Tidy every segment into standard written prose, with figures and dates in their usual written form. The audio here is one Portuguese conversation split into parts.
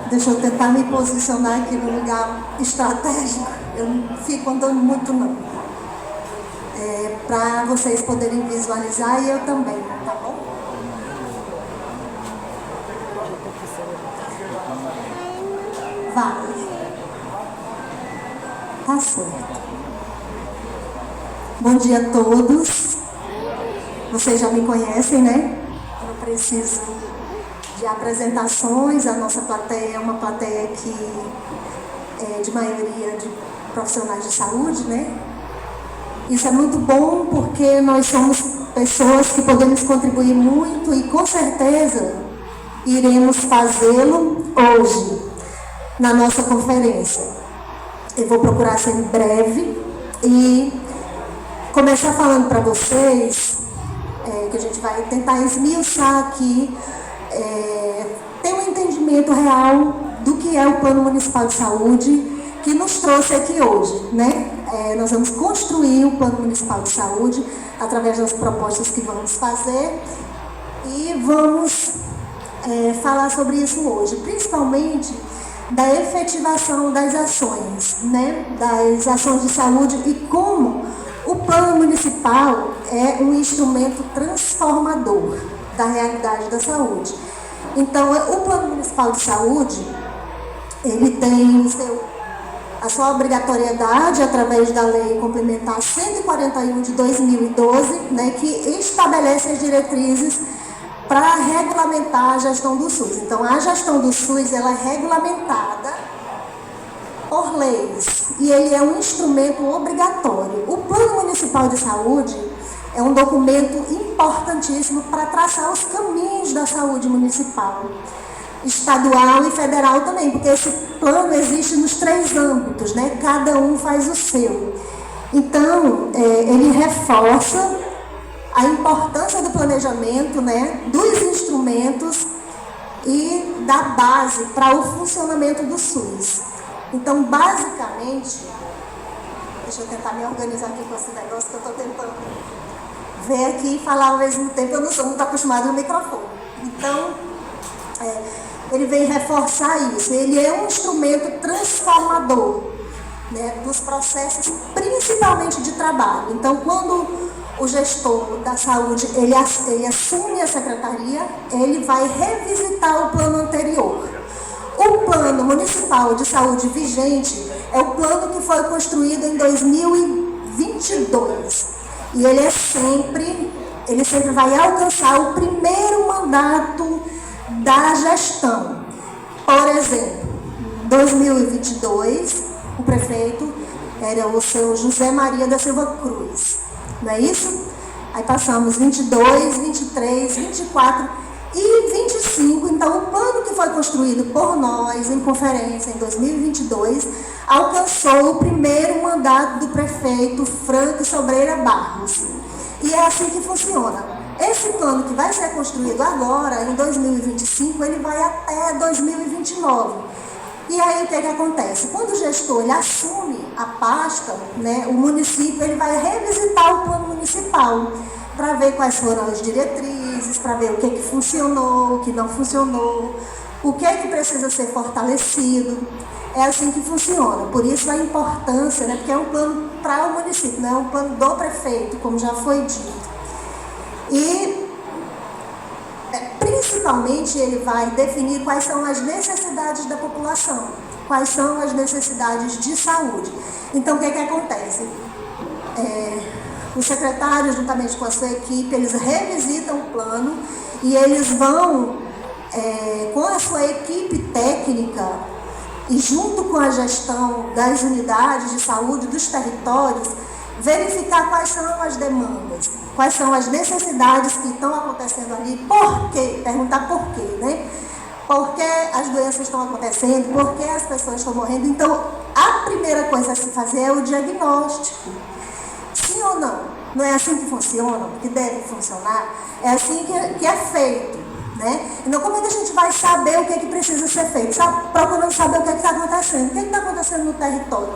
Deixa eu tentar me posicionar aqui no lugar estratégico. Eu não fico andando muito, não. Para vocês poderem visualizar e eu também, tá bom? Vai. Tá certo. Bom dia a todos. Vocês já me conhecem, né? Eu não preciso de apresentações. A nossa plateia é uma plateia que é de maioria de profissionais de saúde, né? Isso é muito bom porque nós somos pessoas que podemos contribuir muito e com certeza iremos fazê-lo hoje na nossa conferência. Eu vou procurar ser breve e começar falando para vocês que a gente vai tentar esmiuçar aqui, ter um entendimento real do que é o Plano Municipal de Saúde que nos trouxe aqui hoje, né? Nós vamos construir o Plano Municipal de Saúde através das propostas que vamos fazer e vamos falar sobre isso hoje, principalmente da efetivação das ações, né? Das ações de saúde e como o Plano Municipal é um instrumento transformador da realidade da saúde. Então, o Plano Municipal de Saúde, ele tem a sua obrigatoriedade através da Lei Complementar 141 de 2012, né, que estabelece as diretrizes para regulamentar a gestão do SUS. Então, a gestão do SUS ela é regulamentada por leis e ele é um instrumento obrigatório. O Plano Municipal de Saúde é um documento importantíssimo para traçar os caminhos da saúde municipal, estadual e federal também, porque esse plano existe nos 3 âmbitos, né? Cada um faz o seu. Então, ele reforça a importância do planejamento, né? Dos instrumentos e da base para o funcionamento do SUS. Então, basicamente, deixa eu tentar me organizar aqui com esse negócio que eu estou tentando ver aqui e falar ao mesmo tempo, eu não sou muito acostumada no microfone. Então, ele vem reforçar isso. Ele é um instrumento transformador, né, dos processos, principalmente de trabalho. Então, quando o gestor da saúde ele assume a secretaria, ele vai revisitar o plano anterior. O Plano Municipal de Saúde vigente é o plano que foi construído em 2022. E ele sempre vai alcançar o primeiro mandato da gestão. Por exemplo, em 2022, o prefeito era o seu José Maria da Silva Cruz, não é isso? Aí passamos 22, 23, 24 e 25, então o plano que foi construído por nós em conferência em 2022 alcançou o primeiro mandato do prefeito Franco Sobreira Barros. E é assim que funciona. Esse plano que vai ser construído agora, em 2025, ele vai até 2029. E aí o que acontece? Quando o gestor ele assume a pasta, né, o município ele vai revisitar o plano municipal para ver quais foram as diretrizes, para ver o que funcionou, o que não funcionou, o que precisa ser fortalecido. É assim que funciona. Por isso a importância, né, porque é um plano para o município, não é um plano do prefeito, como já foi dito. E principalmente ele vai definir quais são as necessidades da população, quais são as necessidades de saúde. Então o que acontece? Os secretários, juntamente com a sua equipe, eles revisitam o plano e eles vão, com a sua equipe técnica e junto com a gestão das unidades de saúde dos territórios, verificar quais são as demandas, quais são as necessidades que estão acontecendo ali, por quê? Perguntar por quê, né? Por que as doenças estão acontecendo, por que as pessoas estão morrendo. Então, a primeira coisa a se fazer é o diagnóstico. Sim ou não? Não é assim que funciona, que deve funcionar? É assim que é feito, né? Então, como é que a gente vai saber o que é que precisa ser feito? Procurando saber o que é que está acontecendo. O que é que está acontecendo no território?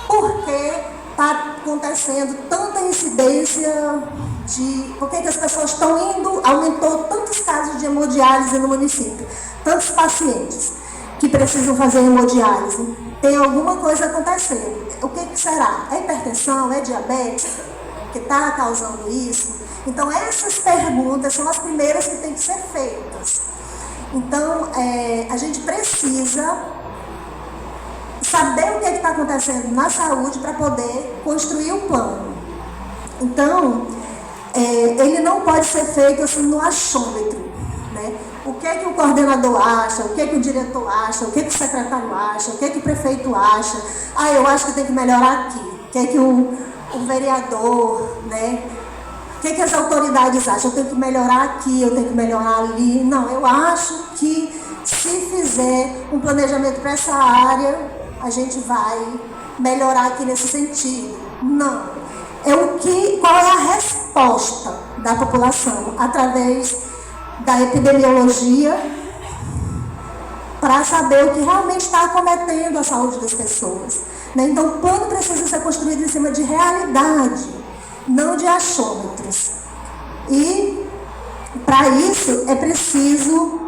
Por que está acontecendo tanta incidência de... Por que as pessoas estão indo... Aumentou tantos casos de hemodiálise no município. Tantos pacientes que precisam fazer hemodiálise. Tem alguma coisa acontecendo. O que será? É hipertensão? É diabetes que está causando isso? Então, essas perguntas são as primeiras que têm que ser feitas. Então, a gente precisa saber o que está acontecendo na saúde para poder construir o plano. Então, ele não pode ser feito assim no achômetro, né? O que é que o coordenador acha, o que é que o diretor acha, o que é que o secretário acha, o que é que o prefeito acha. Eu acho que tem que melhorar aqui. O que é que o vereador, né? O que é que as autoridades acham? Eu tenho que melhorar aqui, eu tenho que melhorar ali. Não, eu acho que se fizer um planejamento para essa área, a gente vai melhorar aqui nesse sentido. Não. Qual é a resposta da população através da epidemiologia para saber o que realmente está acometendo a saúde das pessoas, né? Então, o plano precisa ser construído em cima de realidade, não de achômetros. E, para isso, é preciso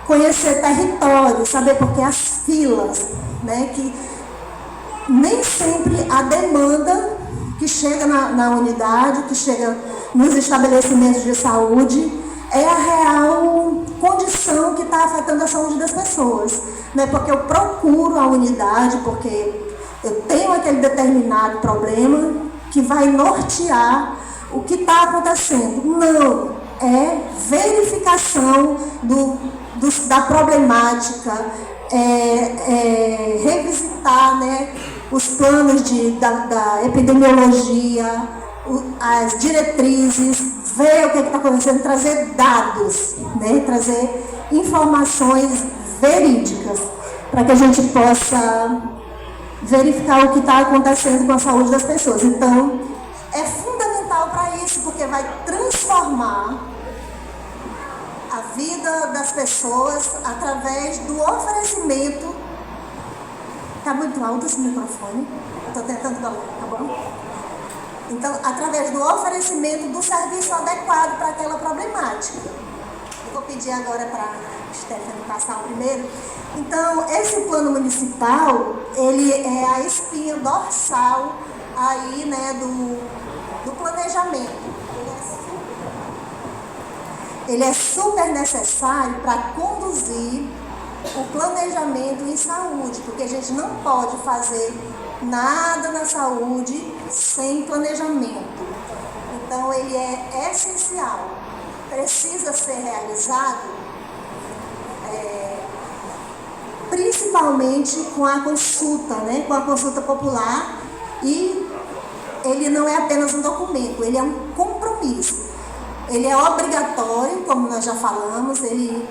conhecer território, saber por que as filas, né? Que nem sempre a demanda que chega na unidade, que chega nos estabelecimentos de saúde, é a real condição que está afetando a saúde das pessoas. Não é porque eu procuro a unidade, porque eu tenho aquele determinado problema que vai nortear o que está acontecendo. Não, é verificação da problemática, revisitar, né, os planos da epidemiologia, as diretrizes, ver o que está acontecendo, trazer dados, né, trazer informações verídicas, para que a gente possa verificar o que está acontecendo com a saúde das pessoas. Então, é fundamental para isso, porque vai transformar a vida das pessoas através do oferecimento. Está muito alto esse microfone? Estou tentando falar, tá bom? Então, através do oferecimento do serviço adequado para aquela problemática. Eu vou pedir agora para a Stephanie passar o primeiro. Então, esse plano municipal, ele é a espinha dorsal aí, né, do planejamento. Ele é super necessário para conduzir o planejamento em saúde, porque a gente não pode fazer nada na saúde sem planejamento. Então, ele é essencial. Precisa ser realizado, principalmente com a consulta, né? Com a consulta popular. E ele não é apenas um documento, ele é um compromisso. Ele é obrigatório, como nós já falamos, ele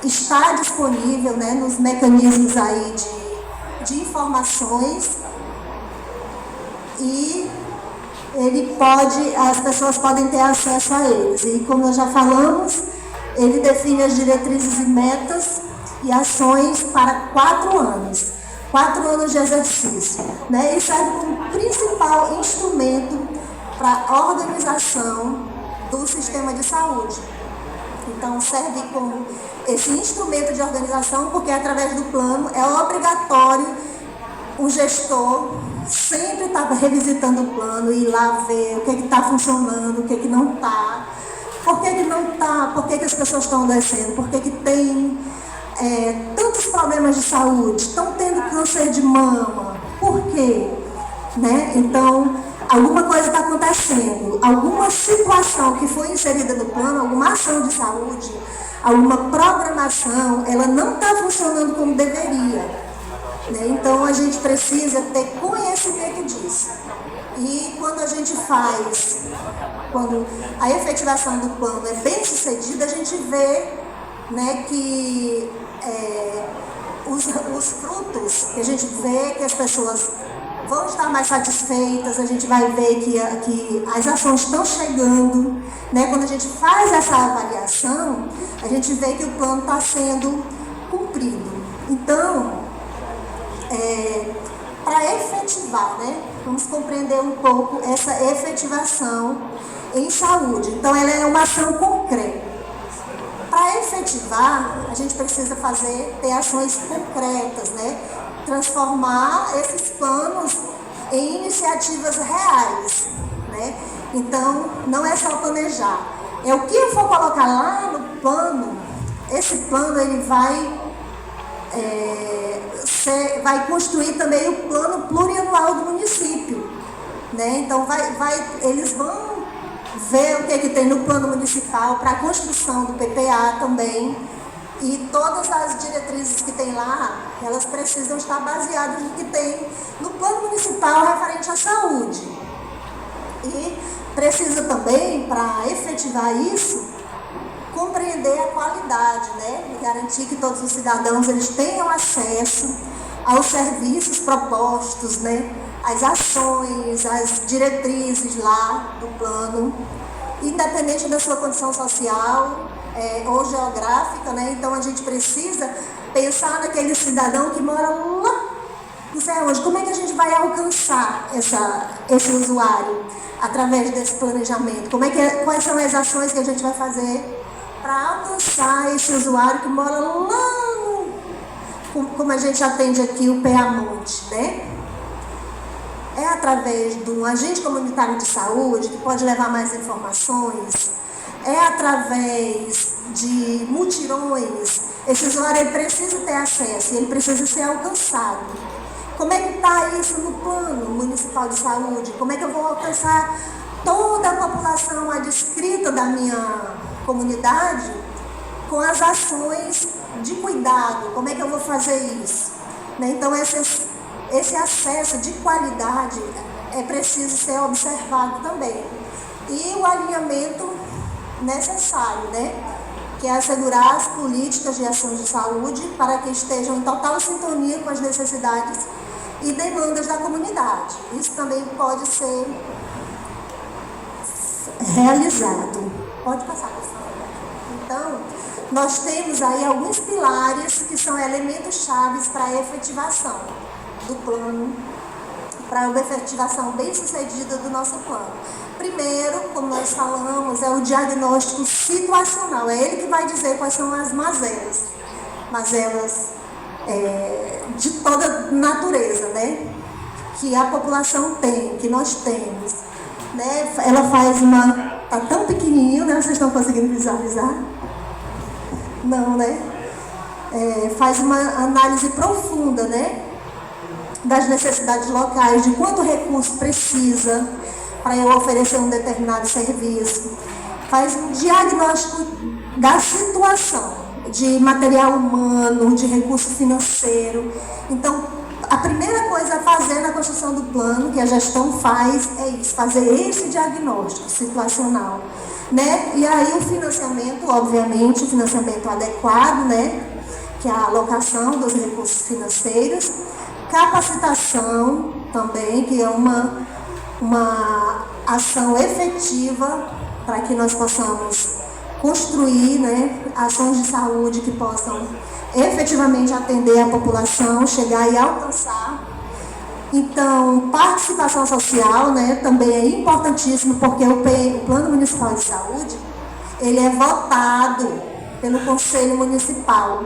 está disponível, né, nos mecanismos aí de informações, e as pessoas podem ter acesso a eles. E como nós já falamos, ele define as diretrizes e metas e ações para 4 anos. 4 anos de exercício, né? E serve como principal instrumento para a organização do sistema de saúde. Então, serve como esse instrumento de organização, porque através do plano é obrigatório o gestor sempre estar revisitando o plano e ir lá ver o que está funcionando, o que não está. Por que não está? Por que as pessoas estão adoecendo? Por que tem tantos problemas de saúde? Estão tendo câncer de mama? Por quê? Né? Então, alguma coisa está acontecendo, alguma situação que foi inserida no plano, alguma ação de saúde, alguma programação, ela não está funcionando como deveria. Né? Então, a gente precisa ter conhecimento disso. E quando a gente quando a efetivação do plano é bem sucedida, a gente vê, né, que os frutos, que a gente vê que as pessoas vão estar mais satisfeitas, a gente vai ver que as ações estão chegando, né? Quando a gente faz essa avaliação, a gente vê que o plano está sendo cumprido. Então, para efetivar, né? Vamos compreender um pouco essa efetivação em saúde. Então, ela é uma ação concreta. Para efetivar, a gente precisa ter ações concretas, né? Transformar esses planos em iniciativas reais, né? Então, não é só planejar. O que eu for colocar lá no plano, esse plano ele vai construir também o plano plurianual do município, né? Então, eles vão ver o que tem no plano municipal para a construção do PPA também. E todas as diretrizes que tem lá, elas precisam estar baseadas no que tem no plano municipal referente à saúde. E precisa também, para efetivar isso, compreender a qualidade, né? E garantir que todos os cidadãos eles tenham acesso aos serviços propostos, né? As ações, as diretrizes lá do plano, independente da sua condição social ou geográfica, né? Então a gente precisa pensar naquele cidadão que mora lá, não sei onde. Como é que a gente vai alcançar esse usuário através desse planejamento? Quais são as ações que a gente vai fazer para alcançar esse usuário que mora lá, como a gente atende aqui o Peamonte, né? É através de um agente comunitário de saúde que pode levar mais informações, é através de mutirões. Esse usuário ele precisa ter acesso, ele precisa ser alcançado. Como é que está isso no plano municipal de saúde? Como é que eu vou alcançar toda a população adscrita da minha comunidade com as ações de cuidado? Como é que eu vou fazer isso? Então, esse acesso de qualidade é preciso ser observado também. E o alinhamento necessário, né? Que é assegurar as políticas de ações de saúde para que estejam em total sintonia com as necessidades e demandas da comunidade. Isso também pode ser realizado. Pode passar, pessoal. Então, nós temos aí alguns pilares que são elementos chaves para a efetivação do plano, para uma efetivação bem sucedida do nosso plano. Primeiro, como nós falamos, é o diagnóstico situacional. É ele que vai dizer quais são as mazelas de toda natureza, né? Que a população tem, que nós temos, né? Ela faz tá tão pequenininho, né? Vocês estão conseguindo visualizar? Não, né? Faz uma análise profunda, né? Das necessidades locais, de quanto recurso precisa para eu oferecer um determinado serviço. Faz um diagnóstico da situação, de material humano, de recurso financeiro. Então, a primeira coisa a fazer na construção do plano, que a gestão faz, é isso, fazer esse diagnóstico situacional, né? E aí o financiamento, obviamente, o financiamento adequado, né? Que é a alocação dos recursos financeiros. Capacitação também, que é uma ação efetiva para que nós possamos construir, né, ações de saúde que possam efetivamente atender a população, chegar e alcançar. Então, participação social, né, também é importantíssimo, porque o Plano Municipal de Saúde, ele é votado pelo Conselho Municipal.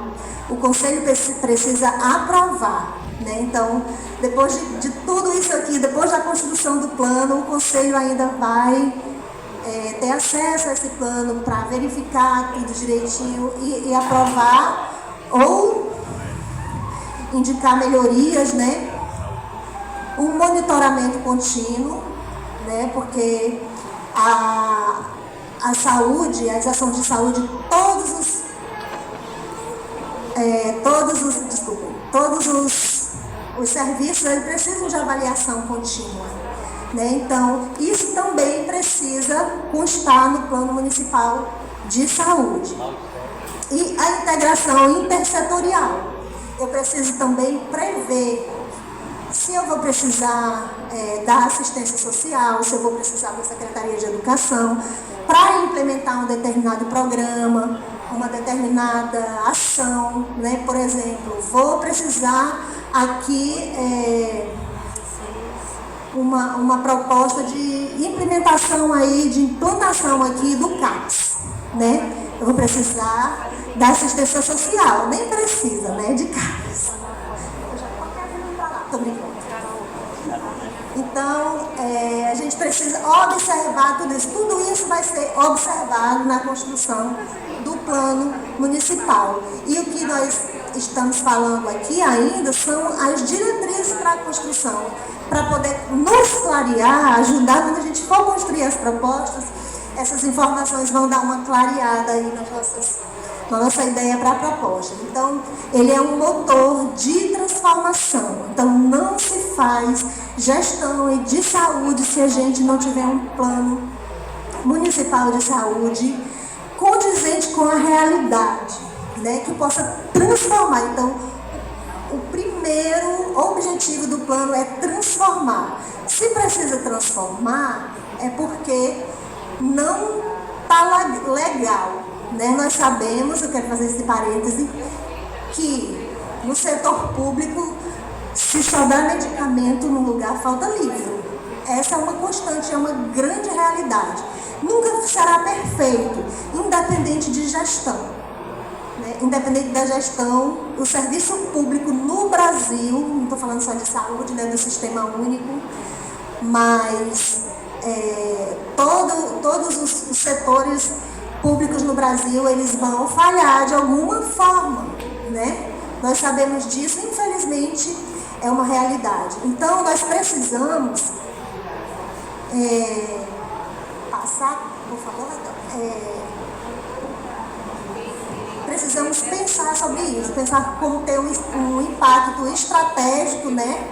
O Conselho precisa aprovar, né? Então, depois de tudo isso aqui, depois da construção do plano, o Conselho ainda vai ter acesso a esse plano para verificar tudo direitinho e aprovar ou indicar melhorias, né? Um monitoramento contínuo, né? Porque a saúde, as ações de saúde, todos os serviços eles precisam de avaliação contínua, né? Então, isso também precisa constar no Plano Municipal de Saúde. E a integração intersetorial. Eu preciso também prever se eu vou precisar da assistência social, se eu vou precisar da Secretaria de Educação, para implementar um determinado programa, uma determinada ação, né? Por exemplo, vou precisar aqui uma proposta de implementação aí, de implantação aqui do CAPS, né? Eu vou precisar da assistência social, nem precisa, né, de CAPS. Tô brincando. Então, a gente precisa observar tudo isso. Tudo isso vai ser observado na construção do plano municipal. E o que nós estamos falando aqui ainda são as diretrizes para a construção, para poder nos clarear, ajudar quando a gente for construir as propostas, essas informações vão dar uma clareada aí na nossa ideia para a proposta. Então, ele é um motor de transformação. Então, não se faz gestão de saúde se a gente não tiver um plano municipal de saúde condizente com a realidade, né, que possa transformar. Então, o primeiro objetivo do plano é transformar. Se precisa transformar, é porque não está legal, né? Nós sabemos, eu quero fazer esse parêntese, que no setor público, se só dá medicamento num lugar, falta livro. Essa é uma constante, é uma grande realidade. Nunca será perfeito, independente de gestão. Né? Independente da gestão, o serviço público no Brasil, não estou falando só de saúde, né, do sistema único, mas todos os setores públicos no Brasil, eles vão falhar de alguma forma, né? Nós sabemos disso, infelizmente, é uma realidade. Então, nós precisamos passar, por favor, precisamos pensar sobre isso, pensar como ter um impacto estratégico, né?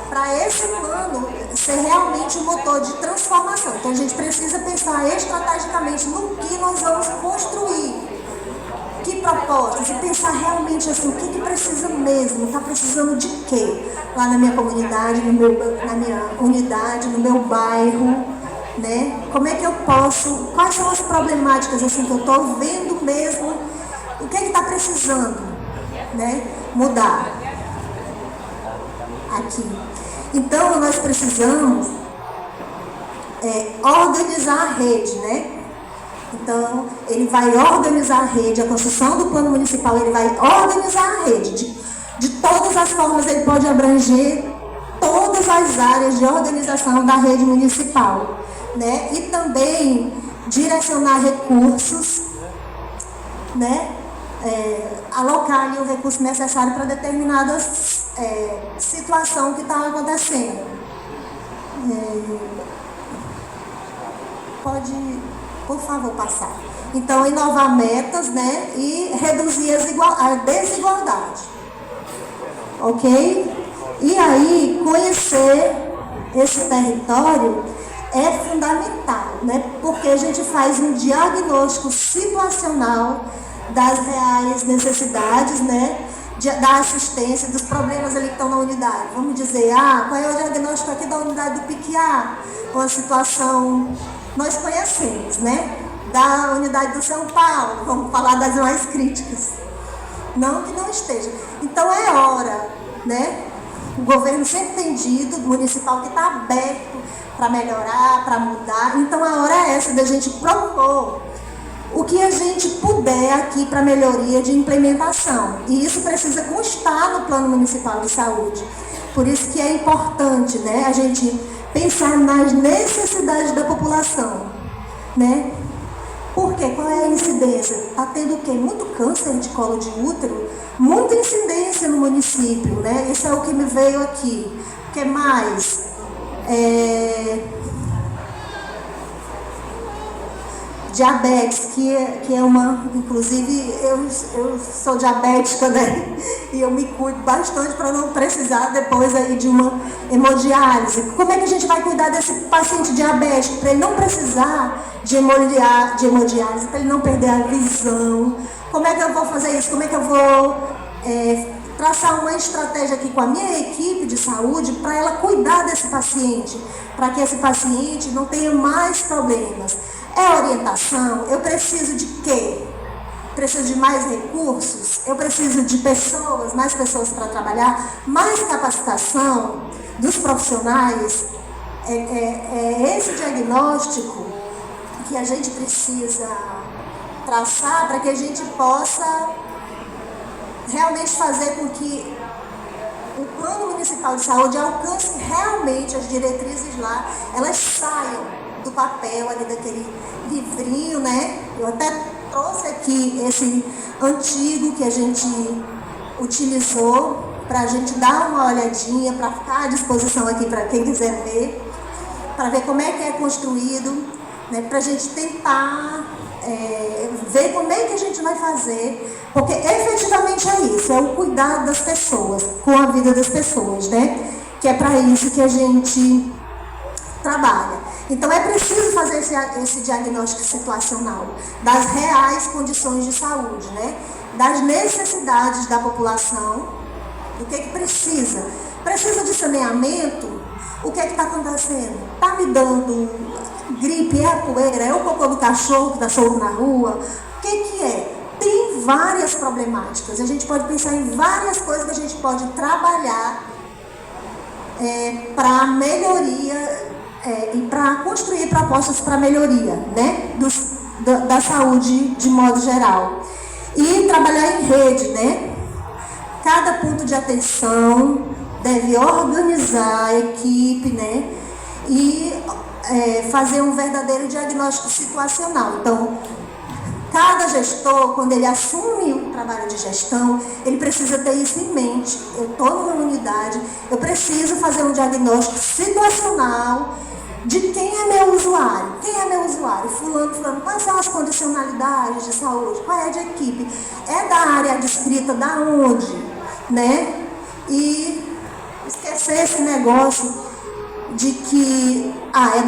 Para esse plano ser realmente um motor de transformação. Então, a gente precisa pensar estrategicamente no que nós vamos construir, que propostas, e pensar realmente assim, o que precisa mesmo, está precisando de quê? Lá na minha comunidade, na minha unidade, no meu bairro, né? Como é que eu posso, quais são as problemáticas assim, que eu estou vendo mesmo, o que está precisando, né, mudar aqui. Então, nós precisamos organizar a rede, né? Então, ele vai organizar a rede, a construção do plano municipal, ele vai organizar a rede. De todas as formas, ele pode abranger todas as áreas de organização da rede municipal, né? E também direcionar recursos, né? Alocar ali o recurso necessário para determinada situação que está acontecendo. Pode, por favor, passar. Então, inovar metas, né, e reduzir a desigualdade. Ok? E aí, conhecer esse território é fundamental, né, porque a gente faz um diagnóstico situacional das reais necessidades, né, da assistência, dos problemas ali que estão na unidade. Vamos dizer, qual é o diagnóstico aqui da unidade do Piquiá? Uma situação, nós conhecemos, né, da unidade do São Paulo, vamos falar das mais críticas. Não que não esteja. Então é hora, né, o governo sempre tem dito, o municipal que está aberto para melhorar, para mudar. Então a hora é essa da gente propor o que a gente puder aqui para melhoria de implementação. E isso precisa constar no Plano Municipal de Saúde. Por isso que é importante, né, a gente pensar nas necessidades da população, né? Porque qual é a incidência? Está tendo o quê? Muito câncer de colo de útero, muita incidência no município, né? Isso é o que me veio aqui. O que mais? Diabetes, que é uma, inclusive eu sou diabética, né? E eu me cuido bastante para não precisar depois aí de uma hemodiálise. Como é que a gente vai cuidar desse paciente diabético para ele não precisar de hemodiálise, para ele não perder a visão? Como é que eu vou fazer isso? Como é que eu vou traçar uma estratégia aqui com a minha equipe de saúde para ela cuidar desse paciente, para que esse paciente não tenha mais problemas. É orientação? Eu preciso de quê? Preciso de mais recursos? Eu preciso de pessoas, mais pessoas para trabalhar, mais capacitação dos profissionais? É esse diagnóstico que a gente precisa traçar para que a gente possa realmente fazer com que o Plano Municipal de Saúde alcance realmente as diretrizes lá, elas saiam do papel ali daquele livrinho, né? Eu até trouxe aqui esse antigo que a gente utilizou para a gente dar uma olhadinha, para ficar à disposição aqui para quem quiser ver, para ver como é que é construído, né? Para a gente tentar ver como é que a gente vai fazer, porque efetivamente é isso, é o cuidado das pessoas, com a vida das pessoas, né? Que é para isso que a gente trabalha. Então é preciso fazer esse diagnóstico situacional das reais condições de saúde, né? Das necessidades da população, do que precisa. Precisa de saneamento? O que está acontecendo? Está me dando gripe? É a poeira? É o cocô do cachorro que está solto na rua? O que é? Tem várias problemáticas. A gente pode pensar em várias coisas que a gente pode trabalhar para melhoria e para construir propostas para melhoria, né? Da saúde de modo geral. E trabalhar em rede, né? Cada ponto de atenção deve organizar a equipe, né? E fazer um verdadeiro diagnóstico situacional. Então, cada gestor, quando ele assume o trabalho de gestão, ele precisa ter isso em mente. Eu estou numa unidade, eu preciso fazer um diagnóstico situacional de quem é meu usuário. Quem é meu usuário? Fulano. Quais são as condicionalidades de saúde? Qual é a de equipe? É da área adscrita da onde? Né? E esquecer esse negócio de que é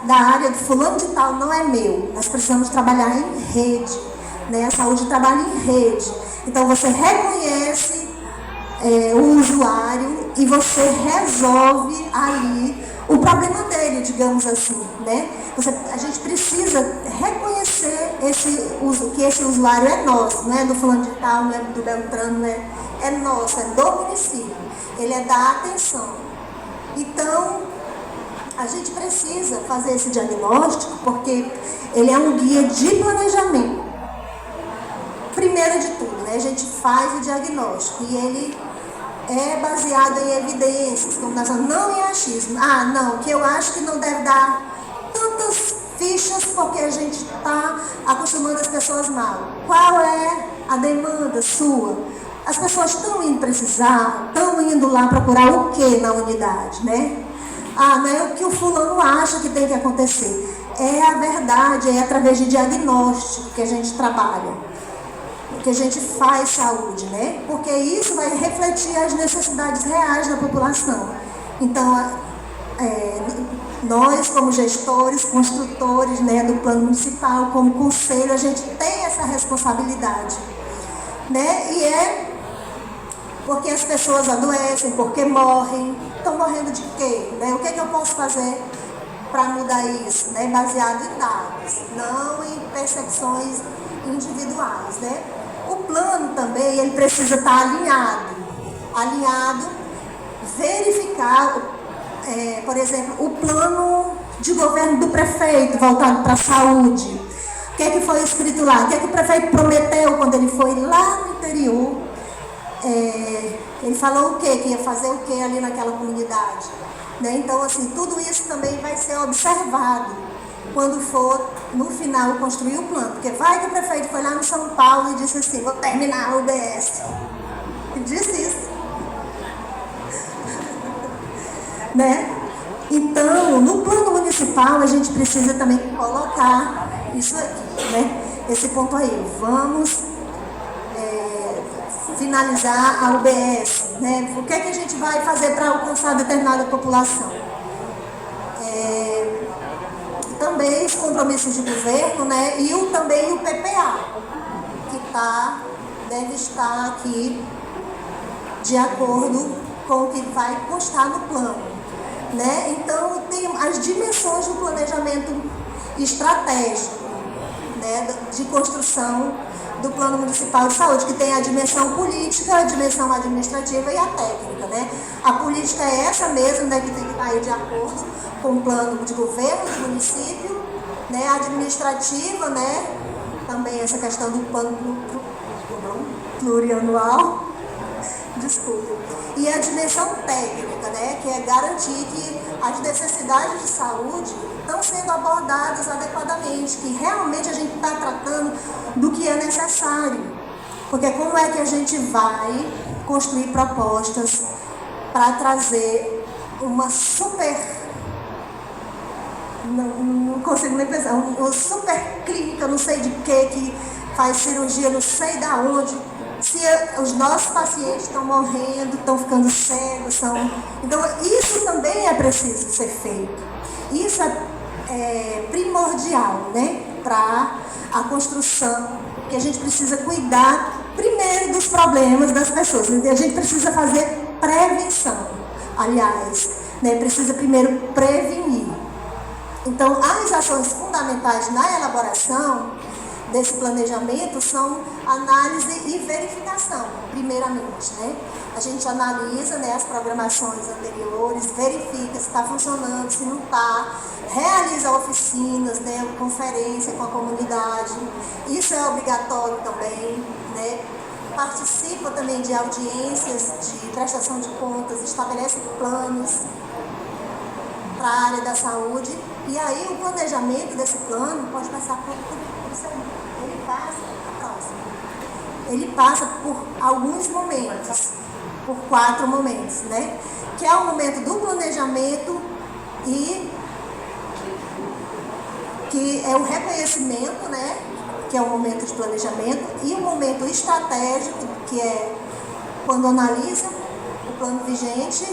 da área de fulano de tal, não é meu. Nós precisamos trabalhar em rede, né? A saúde trabalha em rede. Então você reconhece o usuário e você resolve ali o problema dele, digamos assim, né? A gente precisa reconhecer que esse usuário é nosso, não é do fulano de tal, não é do Beltrano, é nosso, é do município. Ele é da atenção. Então, a gente precisa fazer esse diagnóstico porque ele é um guia de planejamento. Primeiro de tudo, né, a gente faz o diagnóstico e ele é baseado em evidências, como nós falamos, não em achismo. Não, que eu acho que não deve dar tantas fichas porque a gente está acostumando as pessoas mal. Qual é a demanda sua? As pessoas estão indo precisar, estão indo lá procurar o que na unidade, né? Não é o que o fulano acha que tem que acontecer. É a verdade, é através de diagnóstico que a gente trabalha, que a gente faz saúde, né? Porque isso vai refletir as necessidades reais da população. Então, nós como gestores, construtores, né, do plano municipal, como conselho, a gente tem essa responsabilidade, né? E porque as pessoas adoecem, porque morrem. Estão morrendo de quê? Né? O que eu posso fazer para mudar isso? Né? Baseado em dados, não em percepções individuais. Né? O plano também ele precisa estar alinhado, verificar, por exemplo, o plano de governo do prefeito voltado para a saúde. O que foi escrito lá? O que o prefeito prometeu quando ele foi lá no interior? Ele falou o quê? Que ia fazer o quê ali naquela comunidade, né? Então, assim, tudo isso também vai ser observado quando for, no final, construir o plano. Porque vai que o prefeito foi lá no São Paulo e disse assim, vou terminar a UBS. Ele disse isso. Né? Então, no plano municipal, a gente precisa também colocar isso aqui, né? Esse ponto aí. Vamos finalizar a UBS, né? O que a gente vai fazer para alcançar determinada população? Também os compromissos de governo, né? E também o PPA, que deve estar aqui de acordo com o que vai constar no plano, né? Então, tem as dimensões do planejamento estratégico, né, de construção do Plano Municipal de Saúde, que tem a dimensão política, a dimensão administrativa e a técnica, né? A política é essa mesmo, né, que tem que estar de acordo com o plano de governo do município, né? A administrativa, né, também essa questão do plano plurianual, desculpa. E a dimensão técnica, né, que é garantir que as necessidades de saúde estão sendo abordadas adequadamente, que realmente a gente está tratando do que é necessário. Porque como é que a gente vai construir propostas para trazer uma super... Não consigo nem pensar, uma super clínica, não sei de que faz cirurgia, não sei da onde, se os nossos pacientes estão morrendo, estão ficando cegos, então isso também é preciso ser feito. Isso é primordial, né, para a construção, que a gente precisa cuidar primeiro dos problemas das pessoas. A gente precisa fazer prevenção, aliás, né, precisa primeiro prevenir. Então, as ações fundamentais na elaboração desse planejamento são análise e verificação, primeiramente, né? A gente analisa, né, as programações anteriores, verifica se está funcionando, se não está, realiza oficinas, né, conferência com a comunidade, isso é obrigatório também, né? Participa também de audiências de prestação de contas, estabelece planos para a área da saúde, e aí o planejamento desse plano pode passar por isso aí. Ele passa por alguns momentos, por 4 momentos, né? Que é o momento do planejamento e que é o reconhecimento, né? Que é o momento de planejamento, e o momento estratégico, que é quando analisa o plano vigente,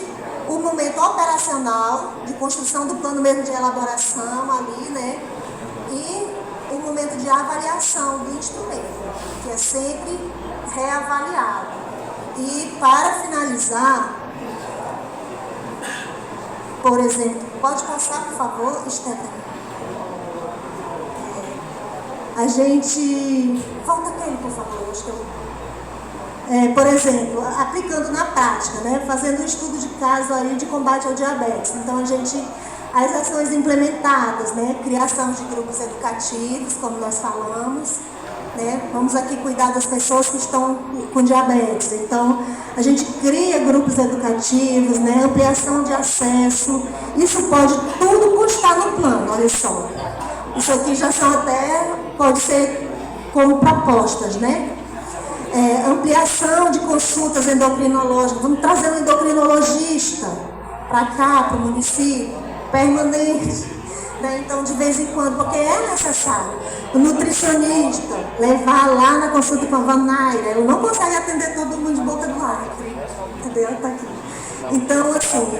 o momento operacional, de construção do plano mesmo de elaboração ali, né? E o momento de avaliação do instrumento, que é sempre reavaliado. E para finalizar, por exemplo, pode passar, por favor, Stephanie? A gente... Volta aqui, por favor, por exemplo, aplicando na prática, né? Fazendo um estudo de caso aí de combate ao diabetes. Então, as ações implementadas, né? Criação de grupos educativos, como nós falamos, né? Vamos aqui cuidar das pessoas que estão com diabetes. Então, a gente cria grupos educativos, né? Ampliação de acesso. Isso pode tudo constar no plano, olha só. Isso aqui já são pode ser como propostas, né? Ampliação de consultas endocrinológicas. Vamos trazer um endocrinologista para cá, para o município, permanente, né? Então, de vez em quando, porque é necessário. O nutricionista, levar lá na consulta com a Vanaira, ele não consegue atender todo mundo de boca do lacre, entendeu? Tá aqui. Então, assim,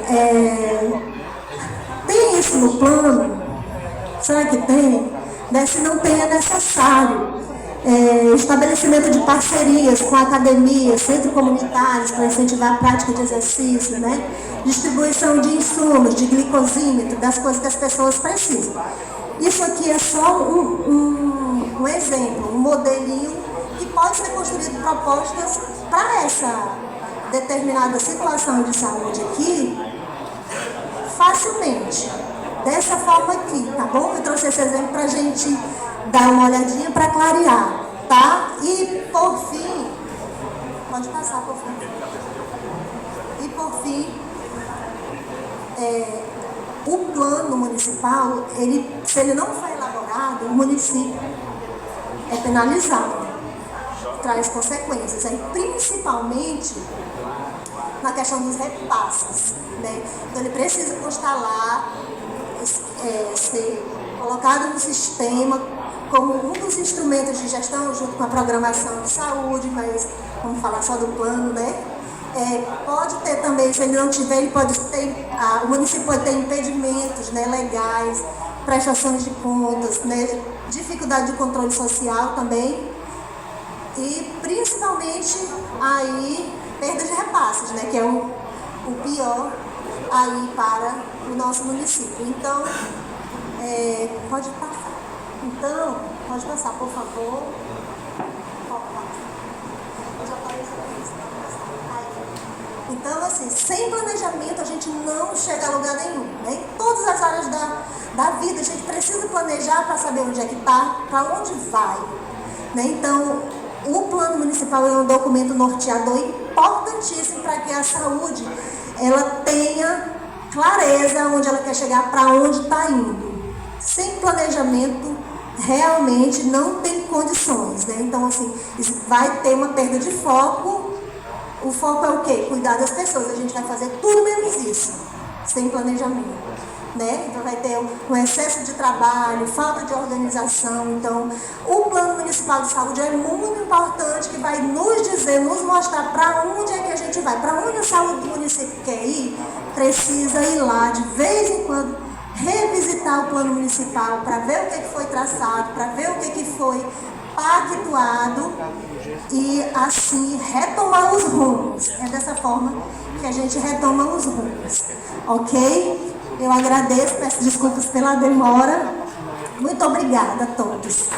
tem isso no plano? Será que tem? Né? Se não tem, é necessário. Estabelecimento de parcerias com academias, centros comunitários para incentivar a prática de exercício, né? Distribuição de insumos, de glicosímetro, das coisas que as pessoas precisam. Isso aqui é só um exemplo, um modelinho que pode ser construído propostas para essa determinada situação de saúde aqui, facilmente. Dessa forma aqui, tá bom? Eu trouxe esse exemplo para a gente dar uma olhadinha para clarear, tá? E por fim, pode passar por fim. E por fim, o plano municipal, se ele não for elaborado, o município é penalizado, traz consequências, principalmente na questão dos repasses, né? Então ele precisa constar lá, ser colocado no sistema como um dos instrumentos de gestão, junto com a programação de saúde, mas vamos falar só do plano, né? Pode ter também, se ele não tiver, ele pode ter, o município pode ter impedimentos, né, legais, prestações de contas, né, dificuldade de controle social também. e principalmente aí perda de repasses, né, que é o pior aí para o nosso município. Então, pode passar. Então, pode passar, por favor. Então, assim, sem planejamento a gente não chega a lugar nenhum, né? Em todas as áreas da vida a gente precisa planejar para saber onde é que está, para onde vai, né? Então, o plano municipal é um documento norteador importantíssimo para que a saúde ela tenha clareza onde ela quer chegar, para onde está indo. Sem planejamento, realmente não tem condições, né? Então, assim, vai ter uma perda de foco. O foco é o quê? Cuidar das pessoas. A gente vai fazer tudo menos isso, sem planejamento, né? Então vai ter um excesso de trabalho, falta de organização. Então, o Plano Municipal de Saúde é muito importante, que vai nos dizer, nos mostrar para onde é que a gente vai, para onde a saúde do município quer ir, precisa ir lá de vez em quando, revisitar o plano municipal para ver o que foi traçado, para ver o que foi pactuado e assim retomar os rumos. É dessa forma que a gente retoma os rumos, ok? Eu agradeço, peço desculpas pela demora. Muito obrigada a todos.